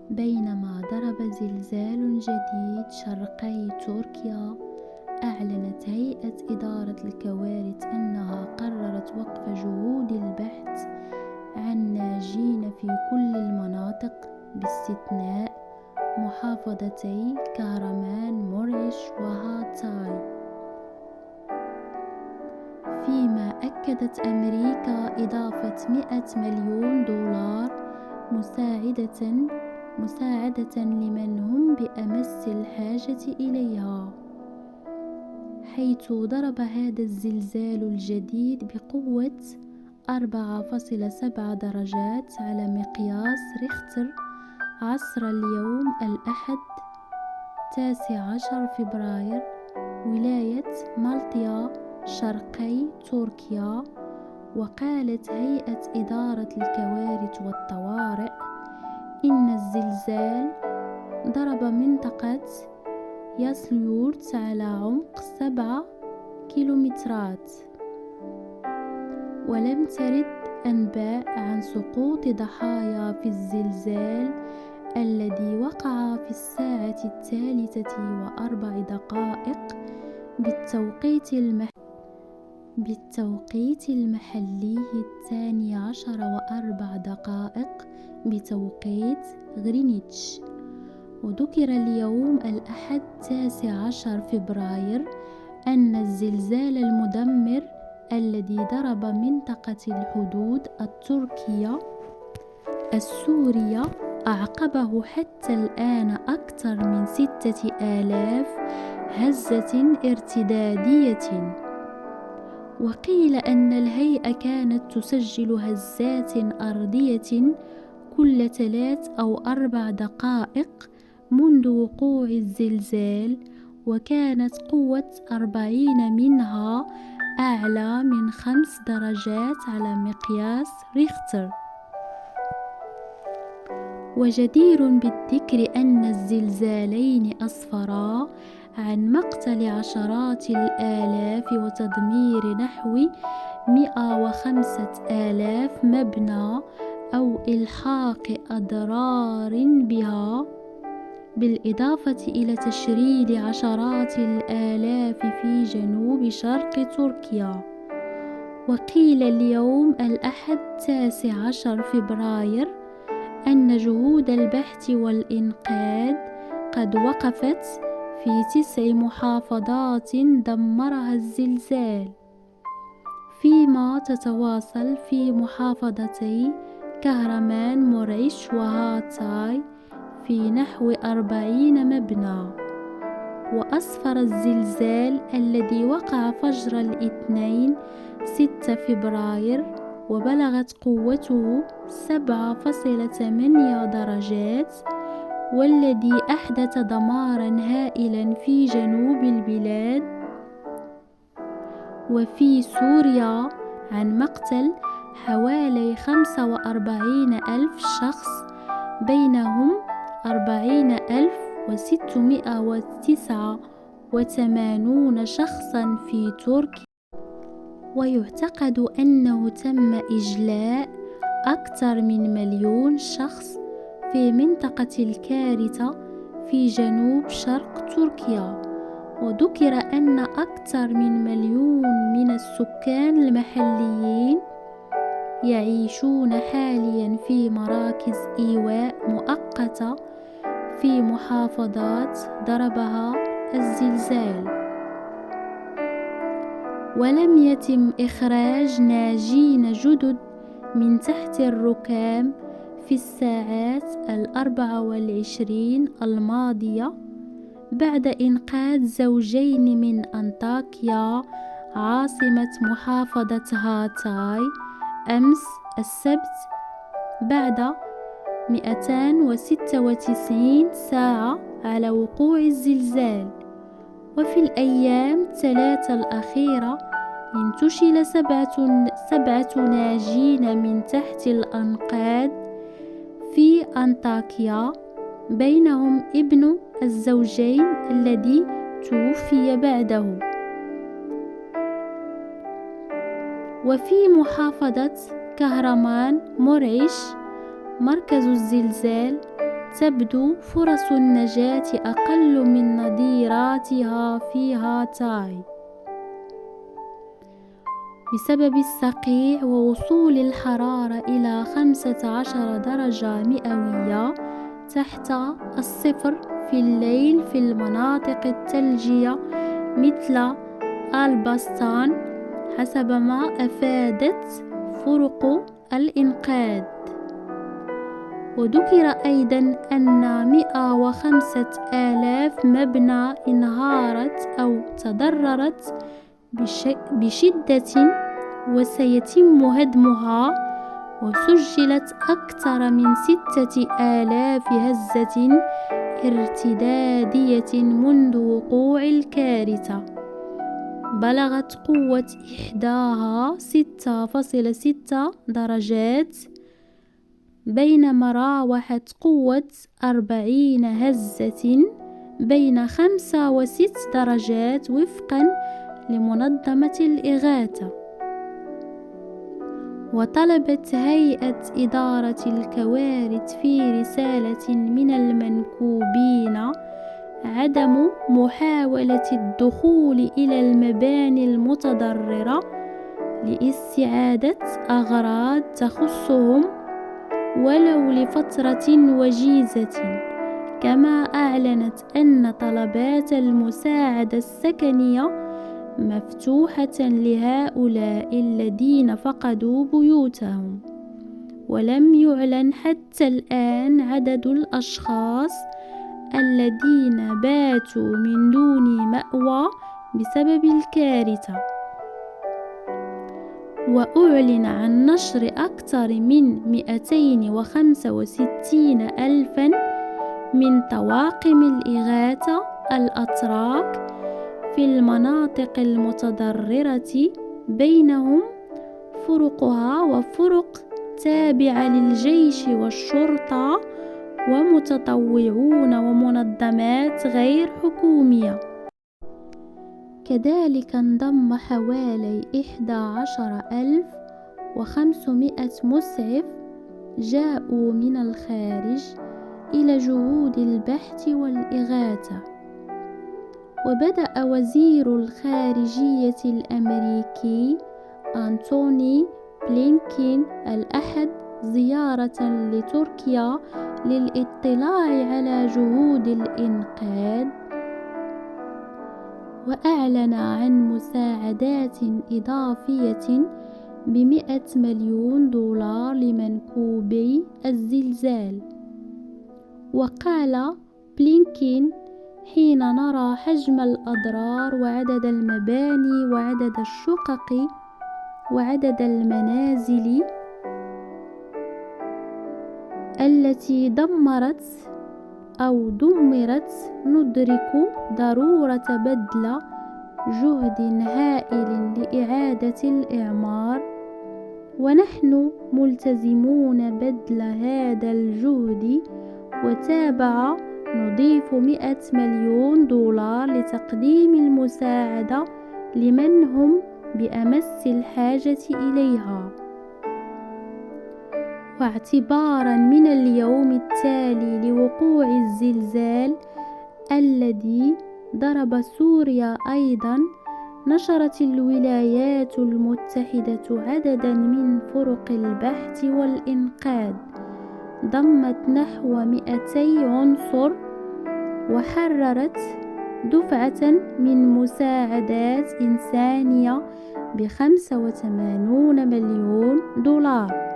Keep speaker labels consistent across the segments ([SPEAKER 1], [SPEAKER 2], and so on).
[SPEAKER 1] بينما ضرب زلزال جديد شرقي تركيا، أعلنت هيئة إدارة الكوارث أنها قررت وقف جهود البحث عن ناجين في كل المناطق باستثناء محافظتي كهرمان مرعش وهاتاي. فيما أكدت أمريكا إضافة 100 مليون دولار مساعدة لمن هم بأمس الحاجة إليها، حيث ضرب هذا الزلزال الجديد بقوة 4.7 درجات على مقياس ريختر عصر اليوم الأحد 19 فبراير ولاية مالطيا شرقي تركيا. وقالت هيئة إدارة الكوارث والطوارئ إن الزلزال ضرب منطقة ياسليورت على عمق 7 كيلومترات، ولم ترد أنباء عن سقوط ضحايا في الزلزال الذي وقع في الساعة 3:04 بالتوقيت المحلي 12:04 بتوقيت غرينتش. وذكر اليوم الأحد 19 فبراير أن الزلزال المدمر الذي ضرب منطقة الحدود التركية السورية أعقبه حتى الآن أكثر من 6000 هزة ارتدادية. وقيل أن الهيئة كانت تسجل هزات أرضية كل 3 أو 4 دقائق منذ وقوع الزلزال، وكانت قوة 40 منها أعلى من 5 درجات على مقياس ريختر. وجدير بالذكر أن الزلزالين أسفرا عن مقتل عشرات الآلاف وتدمير نحو 105,000 مبنى أو إلحاق أضرار بها، بالإضافة إلى تشريد عشرات الآلاف في جنوب شرق تركيا. وقيل اليوم الأحد 19 فبراير أن جهود البحث والإنقاذ قد وقفت في 9 محافظات دمرها الزلزال، فيما تتواصل في محافظتي كهرمان مرعش وهاتاي في نحو 40 مبنى. وأسفر الزلزال الذي وقع فجر الاثنين 6 فبراير وبلغت قوته 7.8 درجات، والذي أحدث دمارا هائلا في جنوب البلاد وفي سوريا، عن مقتل حوالي 45,000 شخص، بينهم 40,689 شخصا في تركيا. ويعتقد أنه تم إجلاء أكثر من 1,000,000 شخص في منطقة الكارثة في جنوب شرق تركيا. وذكر أن أكثر من 1,000,000 من السكان المحليين يعيشون حاليا في مراكز إيواء مؤقتة في محافظات ضربها الزلزال. ولم يتم إخراج ناجين جدد من تحت الركام في الساعات 24 الماضية، بعد إنقاذ زوجين من أنطاكيا عاصمة محافظة هاتاي أمس السبت بعد 296 ساعة على وقوع الزلزال. وفي الأيام 3 الأخيرة انتشل 7 ناجين من تحت الأنقاض في أنطاكيا، بينهم ابن الزوجين الذي توفي بعده. وفي محافظة كهرمان مرعش مركز الزلزال تبدو فرص النجاة أقل من نظيراتها في هاتاي بسبب الصقيع ووصول الحرارة إلى 15 درجة مئوية تحت الصفر في الليل في المناطق الثلجية مثل البستان، حسب ما أفادت فرق الإنقاذ. وذكر أيضا أن 105,000 مبنى انهارت أو تضررت بشدة وسيتم هدمها، وسجلت أكثر من 6,000 هزة ارتدادية منذ وقوع الكارثة، بلغت قوة إحداها 6.6 درجات، بينما راوحت قوة 40 هزة بين 5 و6 درجات وفقا لمنظمة الإغاثة. وطلبت هيئة إدارة الكوارث في رسالة من المنكوبين عدم محاولة الدخول إلى المباني المتضررة لاستعادة أغراض تخصهم ولو لفترة وجيزة، كما أعلنت أن طلبات المساعدة السكنية مفتوحة لهؤلاء الذين فقدوا بيوتهم، ولم يعلن حتى الآن عدد الأشخاص الذين باتوا من دون مأوى بسبب الكارثة. وأعلن عن نشر أكثر من 265 ألفا من طواقم الإغاثة الأتراك في المناطق المتضررة، بينهم فرقها وفرق تابعة للجيش والشرطة ومتطوعون ومنظمات غير حكومية. كذلك انضم حوالي 11,500 مسعف جاءوا من الخارج إلى جهود البحث والإغاثة. وبدأ وزير الخارجية الأمريكي أنتوني بلينكين الأحد زيارة لتركيا للاطلاع على جهود الإنقاذ، وأعلن عن مساعدات إضافية ب100 مليون دولار لمنكوبي الزلزال. وقال بلينكين: حين نرى حجم الأضرار وعدد المباني وعدد الشقق وعدد المنازل التي دمرت ندرك ضرورة بذل جهد هائل لإعادة الإعمار، ونحن ملتزمون بذل هذا الجهد. وتابع: نضيف 100 مليون دولار لتقديم المساعدة لمن هم بأمس الحاجة إليها. واعتبارا من اليوم التالي لوقوع الزلزال الذي ضرب سوريا أيضا، نشرت الولايات المتحدة عددا من فرق البحث والإنقاذ ضمت نحو 200 عنصر، وحررت دفعة من مساعدات إنسانية ب85 مليون دولار.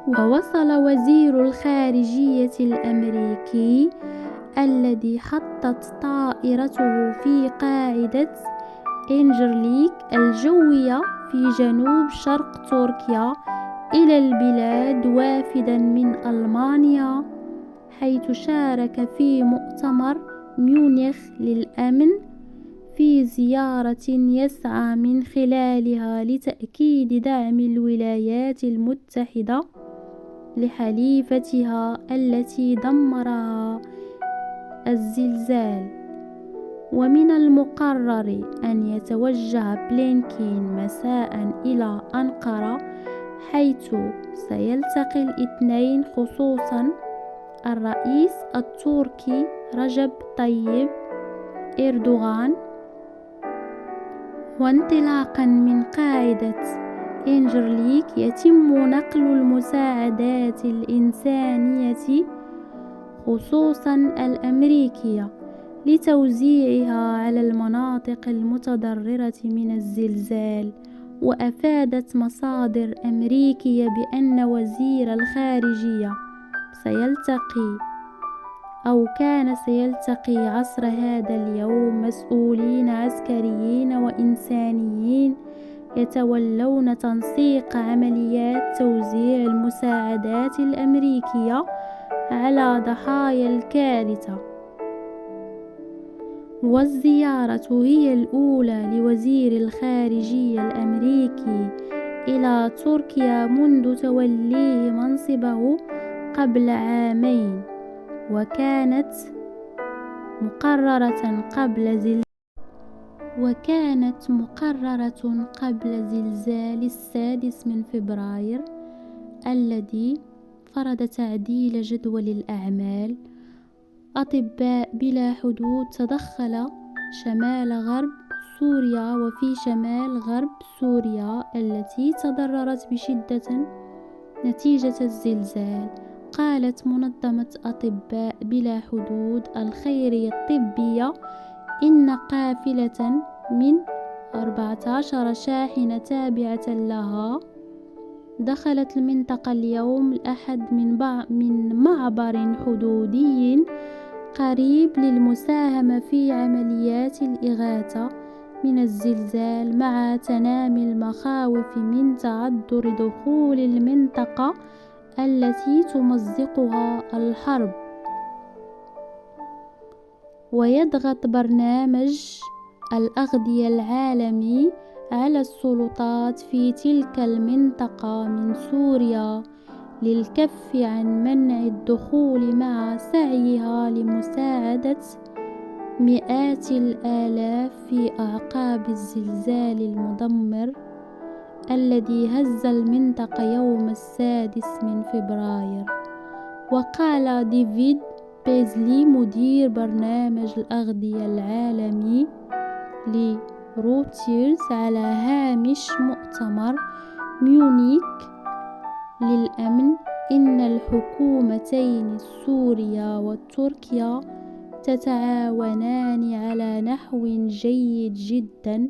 [SPEAKER 1] ووصل وزير الخارجية الأمريكي الذي حطت طائرته في قاعدة إنجرليك الجوية في جنوب شرق تركيا إلى البلاد وافدا من ألمانيا، حيث شارك في مؤتمر ميونخ للأمن في زيارة يسعى من خلالها لتأكيد دعم الولايات المتحدة لحليفتها التي دمرها الزلزال. ومن المقرر أن يتوجه بلينكين مساء إلى أنقرة حيث سيلتقي الاثنين خصوصا الرئيس التركي رجب طيب إردوغان. وانطلاقا من قاعدة إنجرليك يتم نقل المساعدات الإنسانية خصوصا الأمريكية لتوزيعها على المناطق المتضررة من الزلزال. وأفادت مصادر أمريكية بأن وزير الخارجية كان سيلتقي عصر هذا اليوم مسؤولين عسكريين وإنسانيين يتولون تنسيق عمليات توزيع المساعدات الأمريكية على ضحايا الكارثة. والزيارة هي الأولى لوزير الخارجية الأمريكي إلى تركيا منذ توليه منصبه قبل عامين، وكانت مقررة قبل زلزال 6 فبراير الذي فرض تعديل جدول الأعمال. أطباء بلا حدود تدخل شمال غرب سوريا وفي شمال غرب سوريا التي تضررت بشدة نتيجة الزلزال. قالت منظمة أطباء بلا حدود الخيرية الطبية إن قافلة من 14 شاحنة تابعة لها دخلت المنطقة اليوم الأحد من معبر حدودي قريب للمساهمة في عمليات الإغاثة من الزلزال، مع تنامي المخاوف من تعذر دخول المنطقة التي تمزقها الحرب. ويضغط برنامج الأغذية العالمي على السلطات في تلك المنطقة من سوريا للكف عن منع الدخول، مع سعيها لمساعدة مئات الآلاف في أعقاب الزلزال المدمر الذي هز المنطقة يوم 6 فبراير. وقال ديفيد بيزلي مدير برنامج الأغذية العالمي لرويترز على هامش مؤتمر ميونيك للأمن إن الحكومتين السورية والتركية تتعاونان على نحو جيد جدا